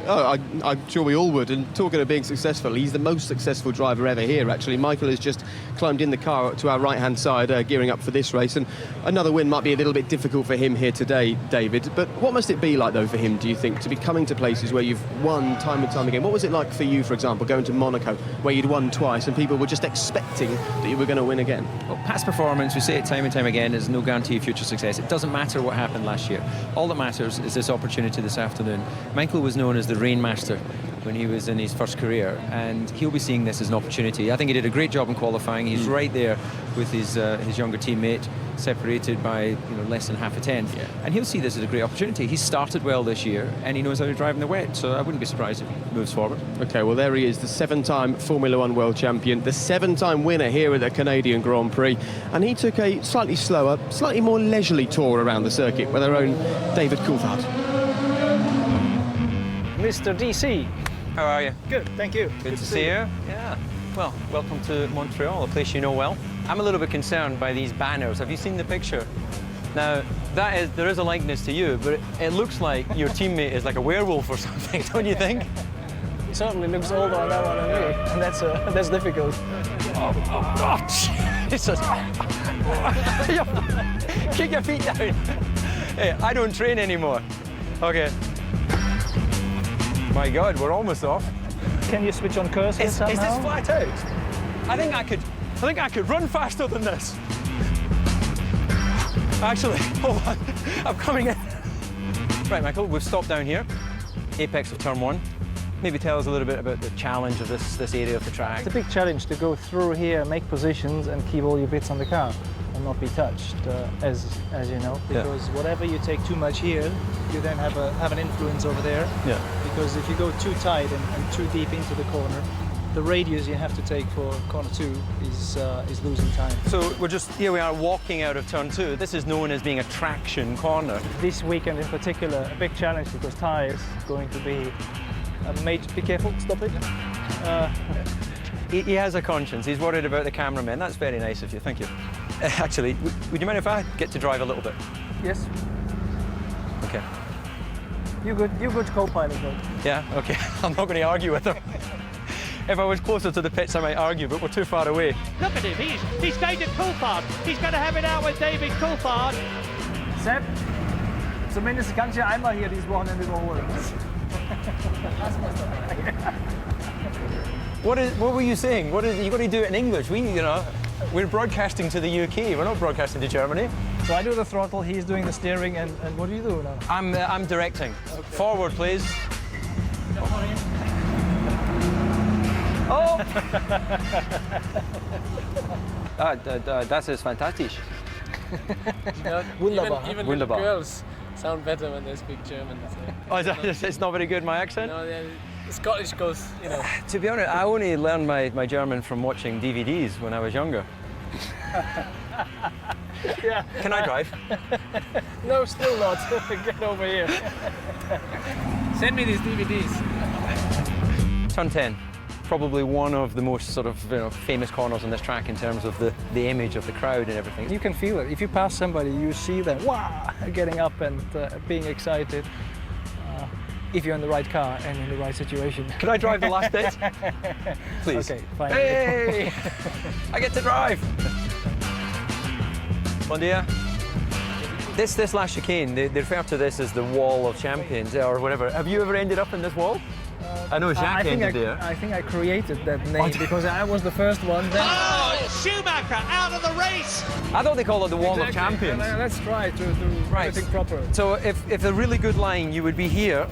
I'm sure we all would. And talking of being successful, he's the most successful driver ever here, actually. Michael has just climbed in the car to our right-hand side, gearing up for this race. And another win might be a little bit difficult for him here today, David. But what must it be like, though, for him, do you think, to be coming to places where you've won time and time again? What was it like for you, for example, going to Monaco, where you'd won twice and people were just expecting that you were going to win again? Well, past performance, we say it time and time again, is no guarantee of future success. It doesn't matter what happened last year. All that matters is this opportunity this afternoon. Michael was known as the Rainmaster when he was in his first career, and he'll be seeing this as an opportunity. I think he did a great job in qualifying. He's right there with his younger teammate, separated by less than half a tenth, and he'll see this as a great opportunity. He started well this year, and he knows how to drive in the wet, so I wouldn't be surprised if he moves forward. Okay, well, there he is, the 7-time Formula One world champion, the 7-time winner here at the Canadian Grand Prix, and he took a slightly slower, slightly more leisurely tour around the circuit with our own David Coulthard. Mr. DC. How are you? Good, thank you. Good to see you. Yeah. Well, welcome to Montreal, a place you know well. I'm a little bit concerned by these banners. Have you seen the picture? Now, there is a likeness to you, but it looks like your teammate is like a werewolf or something, don't you think? He certainly looks older on that one than me, and that's difficult. Oh, Jesus. Kick your feet down. Hey, I don't train anymore. Okay. My God, we're almost off. Can you switch on cursor somehow? Is this flat out? I think I could run faster than this. Actually, hold on. I'm coming in. Right, Michael, we've stopped down here. Apex of turn 1. Maybe tell us a little bit about the challenge of this area of the track. It's a big challenge to go through here, make positions, and keep all your bits on the car and not be touched, as you know. Because whatever you take too much here, you then have an influence over there. Yeah. Because if you go too tight and too deep into the corner, the radius you have to take for corner 2 is losing time. So here we are walking out of turn 2. This is known as being a traction corner. This weekend in particular, a big challenge because tyres going to be a major. Be careful, stop it. He has a conscience. He's worried about the cameramen. That's very nice of you. Thank you. Actually, would you mind if I get to drive a little bit? Yes. Okay. You good co-pilot, though. Yeah. Okay. I'm not going to argue with him. If I was closer to the pits, I might argue, but we're too far away. Look at him, he's David Coulthard. He's going to have it out with David Coulthard. Sepp, zumindest kannst du einmal hier dieses Wochenende überholen. What were you saying? You got to do it in English. We're broadcasting to the UK. We're not broadcasting to Germany. So I do the throttle, he's doing the steering, and what do you do now? I'm directing. Okay. Forward, please. Oh! Das ist fantastisch. Wunderbar. Even Wunderbar. the girls sound better when they speak German. So. Oh, it's not very good, my accent? No, the Scottish goes, To be honest, I only learned my German from watching DVDs when I was younger. Yeah. Can I drive? No, still not. Get over here. Send me these DVDs. Turn 10. Probably one of the most sort of famous corners on this track in terms of the image of the crowd and everything. You can feel it. If you pass somebody, you see them getting up and being excited. If you're in the right car and in the right situation. Can I drive the last bit? Please. Okay, fine. Hey! I get to drive! Bon dia. This last chicane, they refer to this as the Wall of Champions or whatever. Have you ever ended up in this wall? I know Jacques ended there. I think I created that name because I was the first one. Then Schumacher out of the race! I thought they called it the Wall of Champions. Let's try to do everything proper. So if a really good line, you would be here.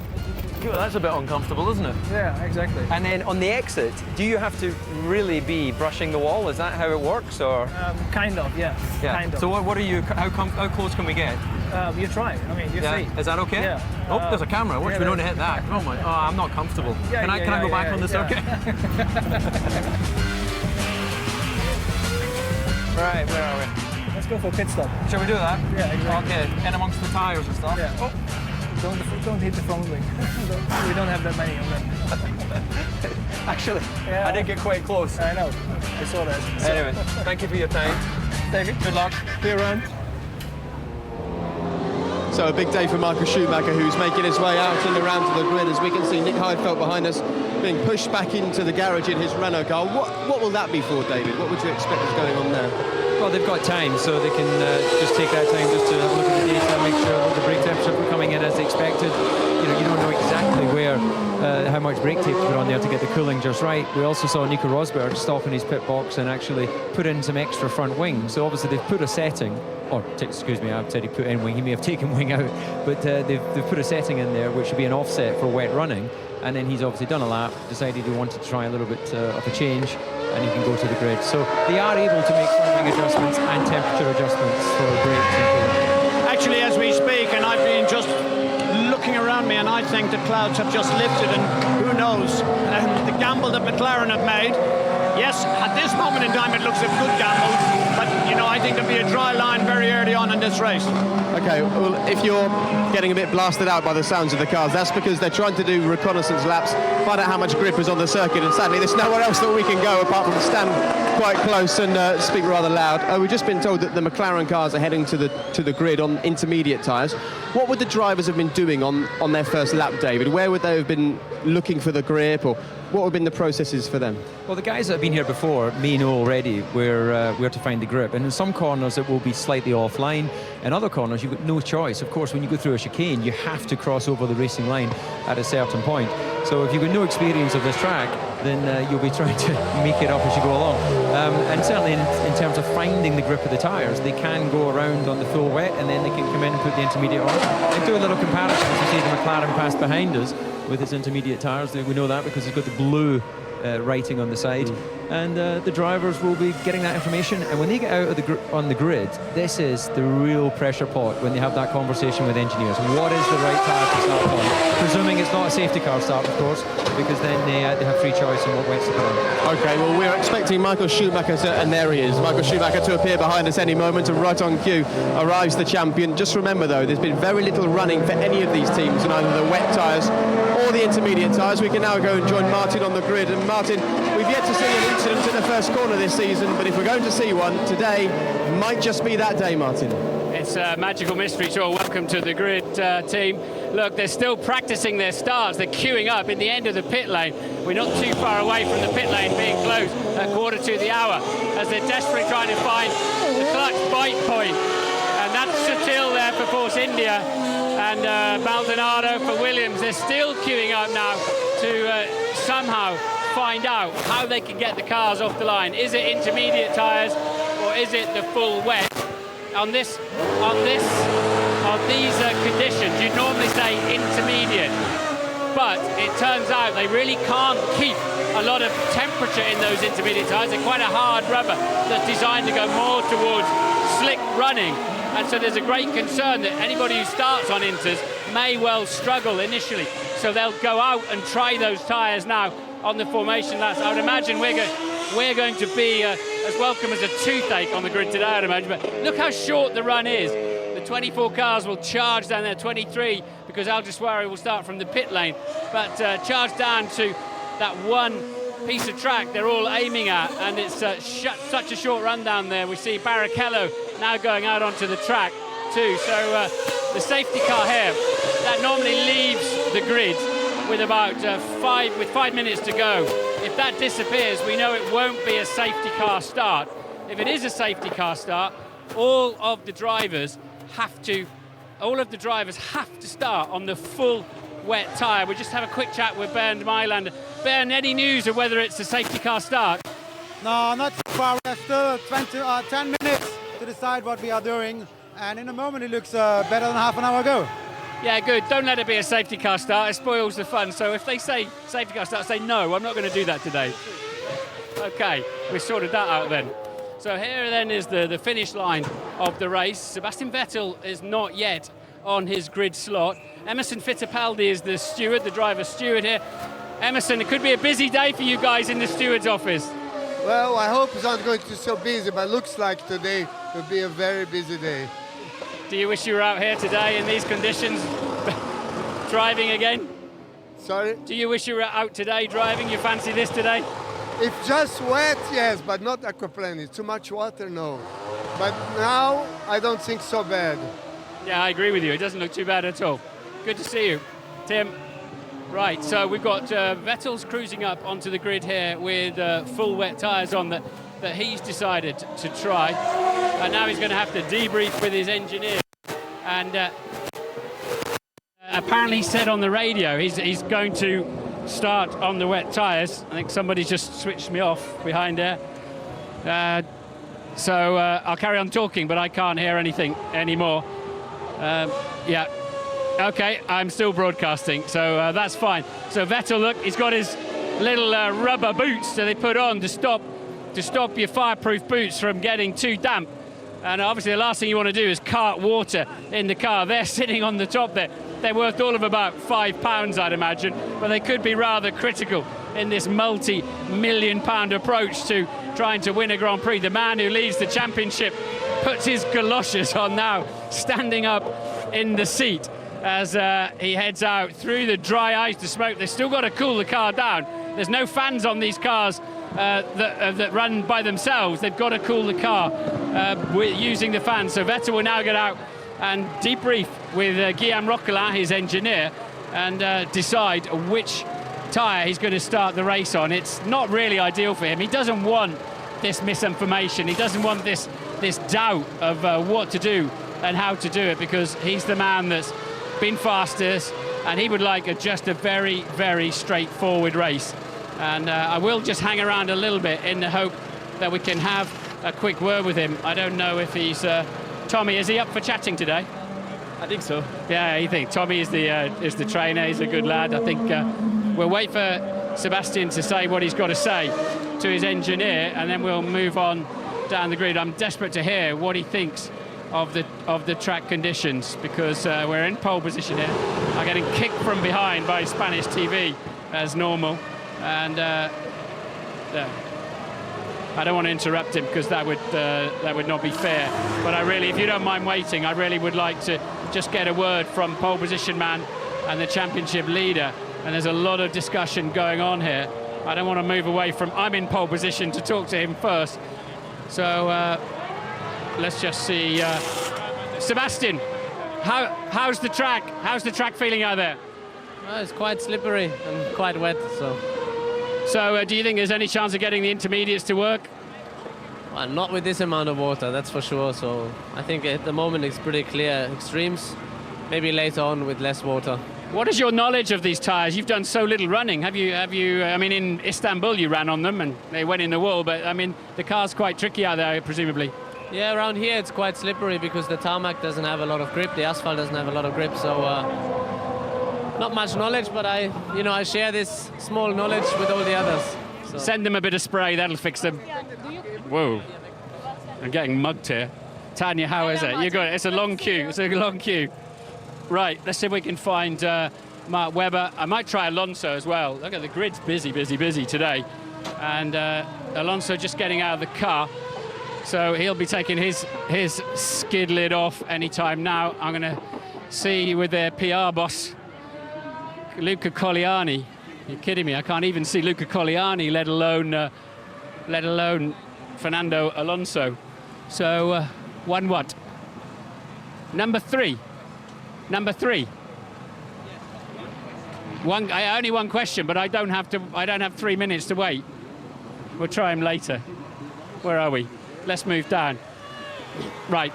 God, that's a bit uncomfortable, isn't it? Yeah, exactly. And then on the exit, do you have to really be brushing the wall? Is that how it works, or? Kind of, yeah. Kind of. So what are you? How close can we get? You try. I mean, you see. Is that okay? Yeah. Oh, there's a camera. Watch me not hit that. Oh my! Oh, I'm not comfortable. Yeah, can I go back on the circuit? Right, where are we? Let's go for a pit stop. Shall we do that? Yeah, exactly. Okay, in amongst the tyres and stuff. Yeah. Oh. Don't hit the front wing. We don't have that many of them. Actually, I did get quite close. I know. I saw that. Anyway, thank you for your time. David, good luck. Be around. So a big day for Michael Schumacher, who's making his way out and around to the grid. As we can see, Nick Heidfeld behind us being pushed back into the garage in his Renault car. What will that be for, David? What would you expect is going on there? Well, they've got time, so they can just take that time just to have a look at the data, make sure that the brake temperature are coming in as expected. You know, you don't know exactly where, how much brake tape to put on there to get the cooling just right. We also saw Nico Rosberg stop in his pit box and actually put in some extra front wing. So obviously they've put a setting, or excuse me, I've said he put in wing. He may have taken wing out, but they've put a setting in there which would be an offset for wet running. And then he's obviously done a lap, decided he wanted to try a little bit of a change, and he can go to the grid. So they are able to make front wing adjustments and temperature adjustments for brakes and cooling. Actually, as we speak, and I've been just looking around me, and I think the clouds have just lifted, and who knows, the gamble that McLaren have made. Yes, at this moment in time, it looks a good gamble, but you know, I think there'll be a dry line very early on in this race. Okay, well, if you're getting a bit blasted out by the sounds of the cars, that's because they're trying to do reconnaissance laps, find out how much grip is on the circuit, and sadly there's nowhere else that we can go apart from stand quite close and speak rather loud. We've just been told that the McLaren cars are heading to the grid on intermediate tyres. What would the drivers have been doing on their first lap, David? Where would they have been looking for the grip, or what would have been the processes for them? Well, the guys that have been here before may know already where to find the grip, and in some corners it will be slightly offline. In other corners you've got no choice. Of course, when you go through a chicane, you have to cross over the racing line at a certain point. So if you've got no experience of this track, then you'll be trying to make it up as you go along. And certainly in terms of finding the grip of the tyres, they can go around on the full wet, and then they can come in and put the intermediate on. And do a little comparison. As you see the McLaren pass behind us with its intermediate tyres. We know that because it's got the blue writing on the side, and the drivers will be getting that information. And when they get out of on the grid, this is the real pressure pot when they have that conversation with engineers. What is the right tyre to start on? Presuming it's not a safety car start, of course, because then they have free choice on what wets to put on. Okay, well, we're expecting Michael Schumacher and there he is, Michael Schumacher to appear behind us any moment, and right on cue arrives the champion. Just remember, though, there's been very little running for any of these teams in either the wet tyres or the intermediate tyres. We can now go and join Martin on the grid. And Martin, we've yet to see an incident in the first corner this season, but if we're going to see one, today might just be that day, Martin. It's a magical mystery tour. Welcome to the grid, team. Look, they're still practicing their starts. They're queuing up in the end of the pit lane. We're not too far away from the pit lane being closed at 1:15 as they're desperately trying to find the clutch bite point. And that's Sutil there for Force India, and Maldonado for Williams. They're still queuing up now to somehow find out how they can get the cars off the line. Is it intermediate tyres, or is it the full wet? On these conditions, you'd normally say intermediate, but it turns out they really can't keep a lot of temperature in those intermediate tyres. They're quite a hard rubber that's designed to go more towards slick running, and so there's a great concern that anybody who starts on inters may well struggle initially. So they'll go out and try those tyres now on the formation laps. I would imagine we're going to be as welcome as a toothache on the grid today, I'd imagine. But look how short the run is. The 24 cars will charge down there, 23, because Al Jaswari will start from the pit lane. But charge down to that one piece of track they're all aiming at, and it's such a short run down there. We see Barrichello now going out onto the track too. So the safety car here, that normally leaves the grid with about 5 minutes to go. If that disappears, we know it won't be a safety car start. If it is a safety car start, all of the drivers have to start on the full wet tyre. We'll just have a quick chat with Bernd Mailander. Bernd, any news of whether it's a safety car start? No, not so far. We have still 10 minutes to decide what we are doing, and in a moment it looks better than half an hour ago. Yeah, good. Don't let it be a safety car start. It spoils the fun. So if they say safety car start, say no, I'm not going to do that today. Okay, we sorted that out then. So here then is the finish line of the race. Sebastian Vettel is not yet on his grid slot. Emerson Fittipaldi is the steward, the driver steward here. Emerson, it could be a busy day for you guys in the steward's office. Well, I hope it's not going to be so busy, but looks like today will be a very busy day. Do you wish you were out here today in these conditions, driving again? Sorry? Do you wish you were out today driving? You fancy this today? If just wet, yes, but not aquaplaning. Too much water, no. But now, I don't think so bad. Yeah, I agree with you. It doesn't look too bad at all. Good to see you, Tim. Right, so we've got Vettel's cruising up onto the grid here with full wet tyres on that he's decided to try. And now he's going to have to debrief with his engineer. And apparently said on the radio he's going to start on the wet tyres. I think somebody just switched me off behind there. So I'll carry on talking, but I can't hear anything anymore. Yeah. Okay, I'm still broadcasting, so that's fine. So Vettel, look, he's got his little rubber boots that they put on to stop your fireproof boots from getting too damp. And obviously the last thing you want to do is cart water in the car. They're sitting on the top there. They're worth all of about £5, I'd imagine, but they could be rather critical in this multi-million-pound approach to trying to win a Grand Prix. The man who leads the championship puts his galoshes on now, standing up in the seat as he heads out through the dry ice, the smoke. They've still got to cool the car down. There's no fans on these cars that run by themselves. They've got to cool the car using the fans. So Vettel will now get out and debrief with Guillaume Roquelin, his engineer, and decide which tyre he's going to start the race on. It's not really ideal for him. He doesn't want this misinformation. He doesn't want this doubt of what to do and how to do it, because he's the man that's been fastest, and he would like just a very, very straightforward race. And I will just hang around a little bit in the hope that we can have a quick word with him. I don't know if he's... Tommy, is he up for chatting today? I think so. Yeah, you think Tommy is the trainer. He's a good lad. I think we'll wait for Sebastian to say what he's got to say to his engineer, and then we'll move on down the grid. I'm desperate to hear what he thinks of the track conditions, because we're in pole position here. I'm getting kicked from behind by Spanish TV as normal, and I don't want to interrupt him because that would not be fair. But I really, if you don't mind waiting, I really would like to just get a word from pole position man and the championship leader. And there's a lot of discussion going on here. I don't want to move away from, I'm in pole position to talk to him first. So let's just see. Sebastian, how's the track? How's the track feeling out there? It's quite slippery and quite wet, so. So do you think there's any chance of getting the intermediates to work? Well, not with this amount of water, that's for sure. So I think at the moment it's pretty clear. Extremes, maybe later on with less water. What is your knowledge of these tyres? You've done so little running. Have you? I mean, in Istanbul you ran on them and they went in the wall. But I mean, the car's quite tricky out there, presumably. Yeah, around here it's quite slippery because the tarmac doesn't have a lot of grip. The asphalt doesn't have a lot of grip. So not much knowledge, but I share this small knowledge with all the others. So. Send them a bit of spray, that'll fix them. Whoa, I'm getting mugged here. Tanya, how is it? You got it. It's a long queue. It's a long queue. Right, let's see if we can find Mark Webber. I might try Alonso as well. Look at the grid's busy today. And Alonso just getting out of the car. So he'll be taking his skid lid off anytime now. I'm going to see with their PR boss, Luca Colliani. You're kidding me? I can't even see Luca Colliani, let alone Fernando Alonso. So what? Number three. Only one question, but I don't have 3 minutes to wait. We'll try him later. Where are we? Let's move down. Right.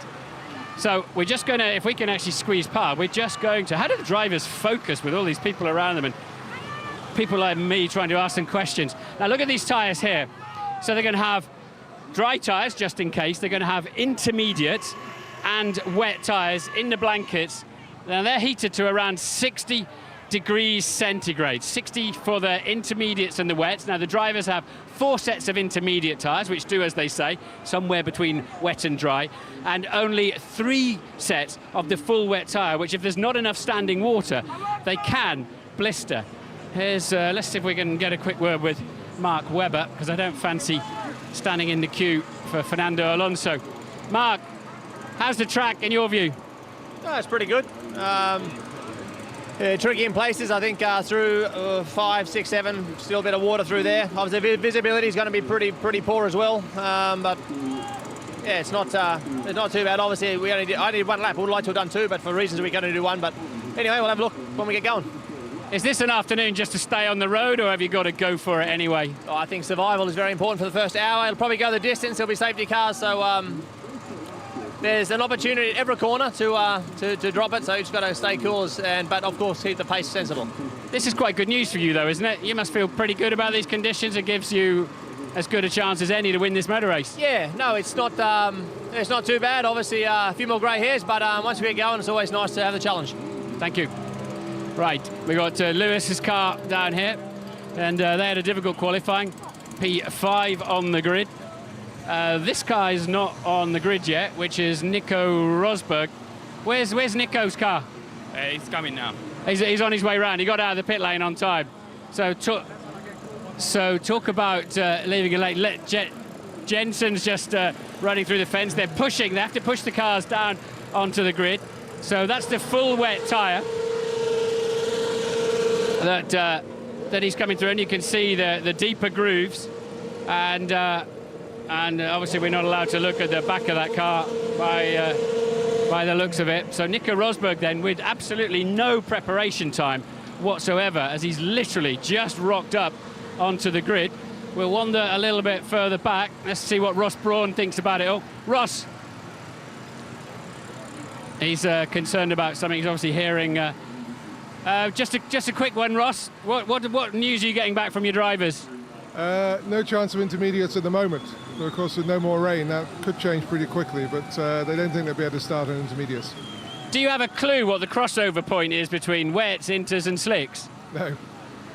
So we're just going to, if we can actually squeeze past, we're just going to, how do the drivers focus with all these people around them and people like me trying to ask them questions? Now look at these tyres here. So they're going to have dry tyres just in case. They're going to have intermediate and wet tyres in the blankets. Now they're heated to around 60 degrees centigrade, 60 for the intermediates and the wets. Now the drivers have 4 sets of intermediate tyres, which do as they say, somewhere between wet and dry, and only 3 sets of the full wet tyre, which if there's not enough standing water, they can blister. Here's, let's see if we can get a quick word with Mark Webber, because I don't fancy standing in the queue for Fernando Alonso. Mark, how's the track in your view? Oh, it's pretty good. Tricky in places, I think through 5, 6, 7, still a bit of water through there. Obviously visibility is going to be pretty poor as well, but Yeah, it's not too bad. Obviously, I did one lap. I would like to have done two, but for reasons we're going to do one. But anyway, we'll have a look when we get going. Is this an afternoon just to stay on the road, or have you got to go for it anyway? Oh, I think survival is very important for the first hour. It'll probably go the distance. There'll be safety cars, so there's an opportunity at every corner to drop it. So you just got to stay cool, but of course keep the pace sensible. This is quite good news for you, though, isn't it? You must feel pretty good about these conditions. It gives you as good a chance as any to win this motor race. Yeah, no, it's not too bad. Obviously, a few more grey hairs, but once we get going, it's always nice to have the challenge. Thank you. Right, we got Lewis's car down here, and they had a difficult qualifying. P5 on the grid. This car is not on the grid yet, which is Nico Rosberg. Where's Nico's car? He's coming now. He's on his way round. He got out of the pit lane on time. So talk about leaving it late. Jensen's just running through the fence. They're pushing. They have to push the cars down onto the grid. So that's the full wet tyre that he's coming through, and you can see the deeper grooves, and obviously we're not allowed to look at the back of that car by the looks of it. So Nico Rosberg then, with absolutely no preparation time whatsoever, as he's literally just rocked up onto the grid. We'll wander a little bit further back. Let's see what Ross Brawn thinks about it all. Ross, he's concerned about something. He's obviously hearing. Just a quick one, Ross. What news are you getting back from your drivers? No chance of intermediates at the moment. But of course, with no more rain, that could change pretty quickly. But they don't think they'll be able to start on intermediates. Do you have a clue what the crossover point is between wets, inters, and slicks? No.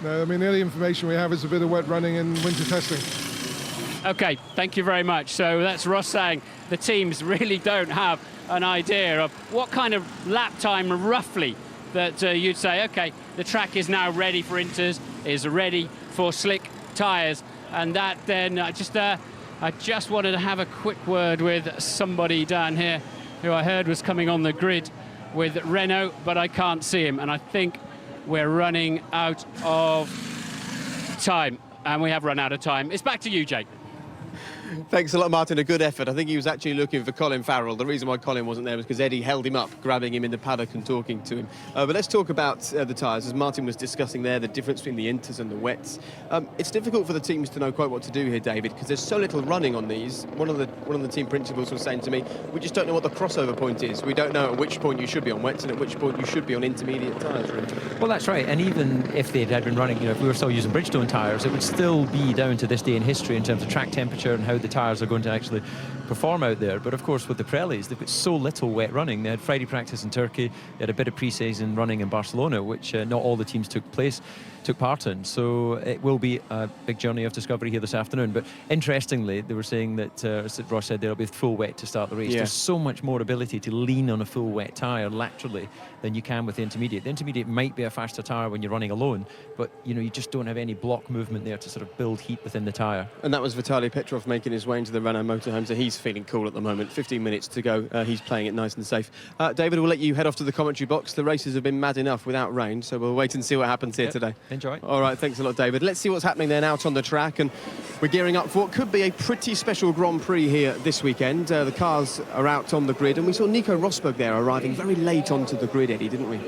I mean, the only information we have is a bit of wet running and winter testing. Okay, thank you very much. So that's Ross saying the teams really don't have an idea of what kind of lap time roughly that you'd say, okay, the track is now ready for inters, is ready for slick tyres. And that then, I just wanted to have a quick word with somebody down here who I heard was coming on the grid with Renault, but I can't see him. And I think we're running out of time. And we have run out of time. It's back to you, Jake. Thanks a lot, Martin. A good effort. I think he was actually looking for Colin Farrell. The reason why Colin wasn't there was because Eddie held him up, grabbing him in the paddock and talking to him. But let's talk about the tyres. As Martin was discussing there, the difference between the inters and the wets. It's difficult for the teams to know quite what to do here, David, because there's so little running on these. One of the team principals was saying to me, we just don't know what the crossover point is. We don't know at which point you should be on wets and at which point you should be on intermediate tyres. Really. Well, that's right. And even if they had been running, if we were still using Bridgestone tyres, it would still be down to this day in history in terms of track temperature and how the tyres are going to actually perform out there. But of course, with the Pirellis, they've got so little wet running. They had Friday practice in Turkey, they had a bit of pre-season running in Barcelona, which not all the teams took part in. So it will be a big journey of discovery here this afternoon. But interestingly, they were saying that, as Ross said, there'll be full wet to start the race. Yeah. There's so much more ability to lean on a full wet tyre laterally than you can with the intermediate. The intermediate might be a faster tyre when you're running alone, but you just don't have any block movement there to sort of build heat within the tyre. And that was Vitaly Petrov making his way into the Renault motorhome, so he's feeling cool at the moment. 15 minutes to go. He's playing it nice and safe. David, we'll let you head off to the commentary box. The races have been mad enough without rain, so we'll wait and see what happens here today. Enjoy. All right, thanks a lot, David. Let's see what's happening then out on the track, and we're gearing up for what could be a pretty special Grand Prix here this weekend. The cars are out on the grid, and we saw Nico Rosberg there arriving very late onto the grid, Eddie, didn't we?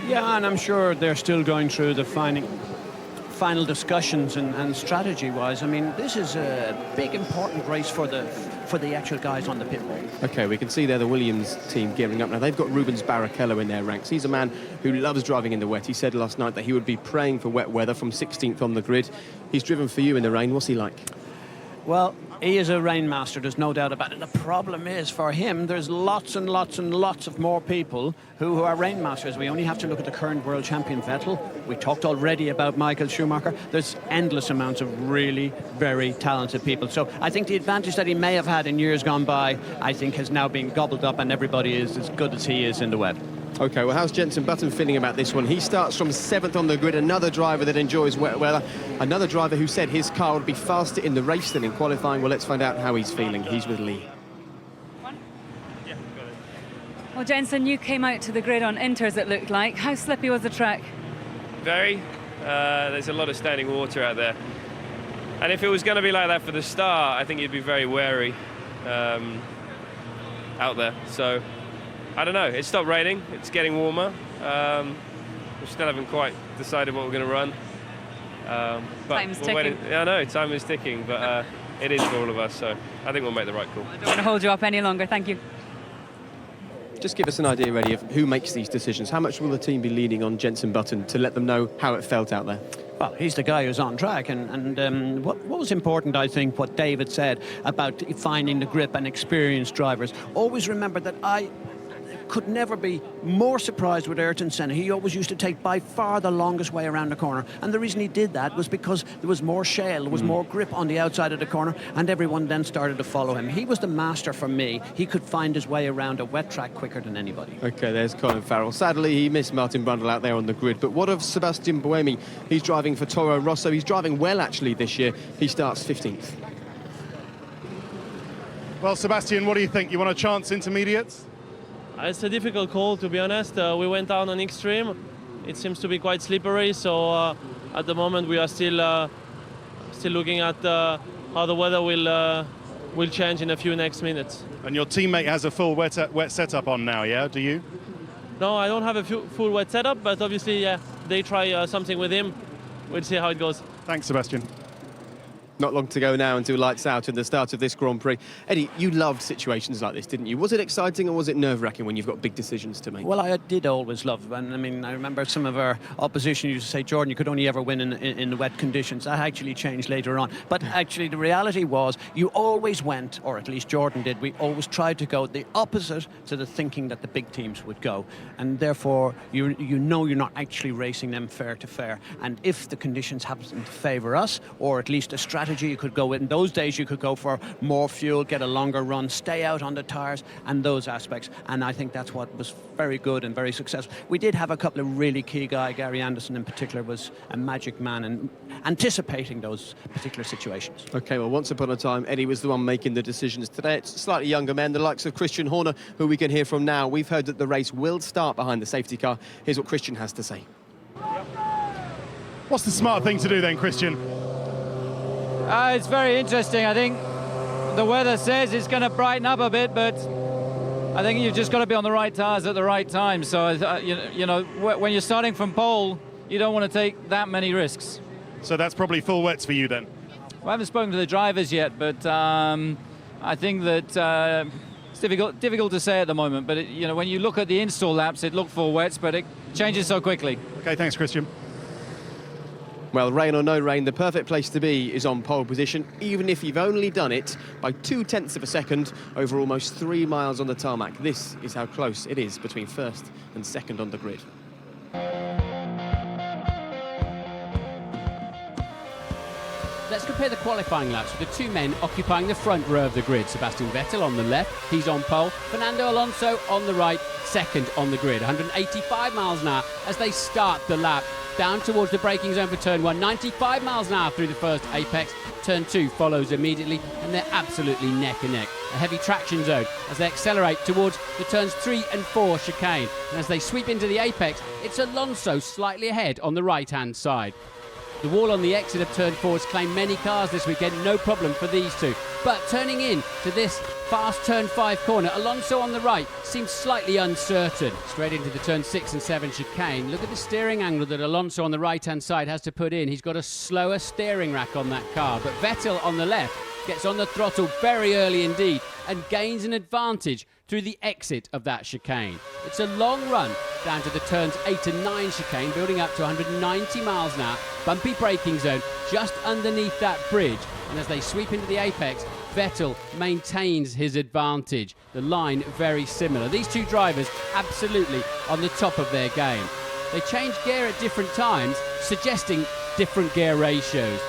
Yeah, and I'm sure they're still going through the final discussions and strategy-wise. I mean, this is a big, important race for the actual guys on the pit wall. OK, we can see there the Williams team gearing up now. They've got Rubens Barrichello in their ranks. He's a man who loves driving in the wet. He said last night that he would be praying for wet weather from 16th on the grid. He's driven for you in the rain. What's he like? Well, he is a rain master, there's no doubt about it. The problem is, for him, there's lots and lots and lots of more people who are rain masters. We only have to look at the current world champion Vettel. We talked already about Michael Schumacher. There's endless amounts of really very talented people. So I think the advantage that he may have had in years gone by, I think has now been gobbled up, and everybody is as good as he is in the wet. OK, well, how's Jenson Button feeling about this one? He starts from 7th on the grid, another driver that enjoys wet weather, another driver who said his car would be faster in the race than in qualifying. Well, let's find out how he's feeling. He's with Lee. Well, Jenson, you came out to the grid on inters, it looked like. How slippy was the track? Very. There's a lot of standing water out there. And if it was going to be like that for the start, I think you'd be very wary. out there. So I don't know. It stopped raining. It's getting warmer. We still haven't quite decided what we're going to run. But Time's ticking. I know, time is ticking, but it is for all of us, so I think we'll make the right call. I don't want to hold you up any longer. Thank you. Just give us an idea, Eddie, of who makes these decisions. How much will the team be leaning on Jenson Button to let them know how it felt out there? Well, he's the guy who's on track, and what was important, I think, what David said about finding the grip and experienced drivers. Always remember that I could never be more surprised with Ayrton Senna. He always used to take by far the longest way around the corner, and the reason he did that was because there was more shale, there was more grip on the outside of the corner, and everyone then started to follow him. He was the master for me. He could find his way around a wet track quicker than anybody. OK, there's Colin Farrell. Sadly, he missed Martin Brundle out there on the grid, but what of Sebastian Buemi? He's driving for Toro Rosso. He's driving well, actually, this year. He starts 15th. Well, Sebastian, what do you think? You want a chance intermediates? It's a difficult call, to be honest. We went down on extreme. It seems to be quite slippery, so at the moment we are still looking at how the weather will change in a few next minutes. And your teammate has a full wet setup on now, yeah? Do you? No, I don't have a full wet setup, but obviously, yeah, they try something with him. We'll see how it goes. Thanks, Sebastian. Not long to go now until lights out at the start of this Grand Prix. Eddie, you loved situations like this, didn't you? Was it exciting or was it nerve-wracking when you've got big decisions to make? Well, I did always love, and I mean, I remember some of our opposition used to say, Jordan, you could only ever win in the wet conditions. That actually changed later on. But actually, the reality was, you always went, or at least Jordan did, we always tried to go the opposite to the thinking that the big teams would go. And therefore, you know you're not actually racing them fair to fair. And if the conditions happen to favour us, or at least a strategy you could go with. In those days, you could go for more fuel, get a longer run, stay out on the tyres, and those aspects. And I think that's what was very good and very successful. We did have a couple of really key guys. Gary Anderson in particular was a magic man in anticipating those particular situations. OK, well, once upon a time, Eddie was the one making the decisions. Today, it's slightly younger men, the likes of Christian Horner, who we can hear from now. We've heard that the race will start behind the safety car. Here's what Christian has to say. What's the smart thing to do then, Christian? It's very interesting. I think the weather says it's going to brighten up a bit, but I think you've just got to be on the right tyres at the right time. So, you know, when you're starting from pole, you don't want to take that many risks. So that's probably full wets for you then? Well, I haven't spoken to the drivers yet, but I think that it's difficult to say at the moment. But, you know, when you look at the install laps, it looked full wets, but it changes so quickly. OK, thanks, Christian. Well, rain or no rain, the perfect place to be is on pole position, even if you've only done it by 0.2 of a second over almost 3 miles on the tarmac. This is how close it is between first and second on the grid. Let's compare the qualifying laps with the two men occupying the front row of the grid. Sebastian Vettel on the left, he's on pole. Fernando Alonso on the right, second on the grid. 185 miles an hour as they start the lap down towards the braking zone for turn 1. 95 miles an hour through the first apex. Turn 2 follows immediately, and they're absolutely neck and neck. A heavy traction zone as they accelerate towards the turns 3 and 4 chicane. And as they sweep into the apex, it's Alonso slightly ahead on the right-hand side. The wall on the exit of turn 4 has claimed many cars this weekend, no problem for these two. But turning in to this fast turn 5 corner, Alonso on the right seems slightly uncertain. Straight into the turn 6 and 7 chicane. Look at the steering angle that Alonso on the right-hand side has to put in. He's got a slower steering rack on that car. But Vettel on the left gets on the throttle very early indeed and gains an advantage through the exit of that chicane. It's a long run down to the turns 8 and 9 chicane, building up to 190 miles an hour. Bumpy braking zone just underneath that bridge. And as they sweep into the apex, Vettel maintains his advantage. The line very similar. These two drivers absolutely on the top of their game. They change gear at different times, suggesting different gear ratios.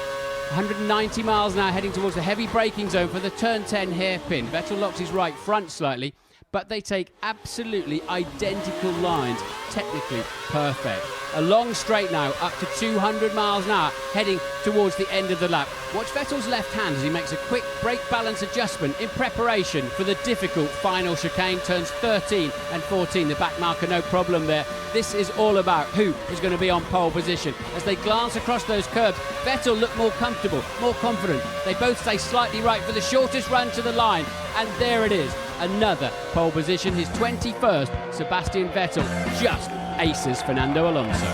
190 miles an hour heading towards the heavy braking zone for the turn 10 hairpin. Vettel locks his right front slightly, but they take absolutely identical lines, technically perfect. A long straight now, up to 200 miles an hour, heading towards the end of the lap. Watch Vettel's left hand as he makes a quick brake balance adjustment in preparation for the difficult final chicane, turns 13 and 14. The back marker, no problem there. This is all about who is going to be on pole position. As they glance across those curbs, Vettel looked more comfortable, more confident. They both stay slightly right for the shortest run to the line. And there it is, another pole position, his 21st. Sebastian Vettel just aces Fernando Alonso.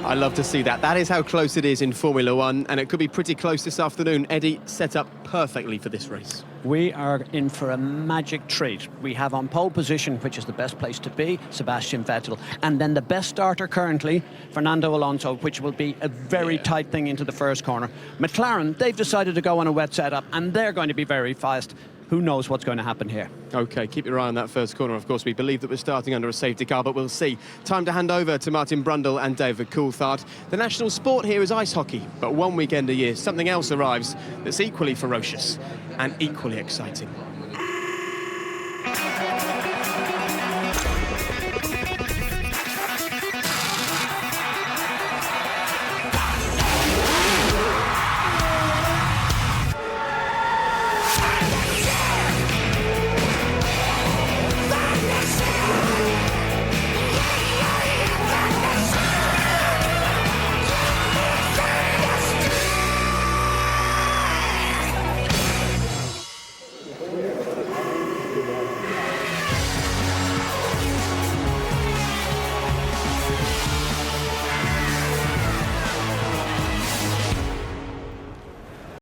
I love to see that. That is how close it is in Formula One, and it could be pretty close this afternoon. Eddie, set up perfectly for this race. We are in for a magic treat. We have on pole position, which is the best place to be, Sebastian Vettel. And then the best starter currently, Fernando Alonso, which will be a very tight thing into the first corner. McLaren, they've decided to go on a wet setup, and they're going to be very fast. Who knows what's going to happen here? OK, keep your eye on that first corner. Of course, we believe that we're starting under a safety car, but we'll see. Time to hand over to Martin Brundle and David Coulthard. The national sport here is ice hockey, but one weekend a year, something else arrives that's equally ferocious and equally exciting.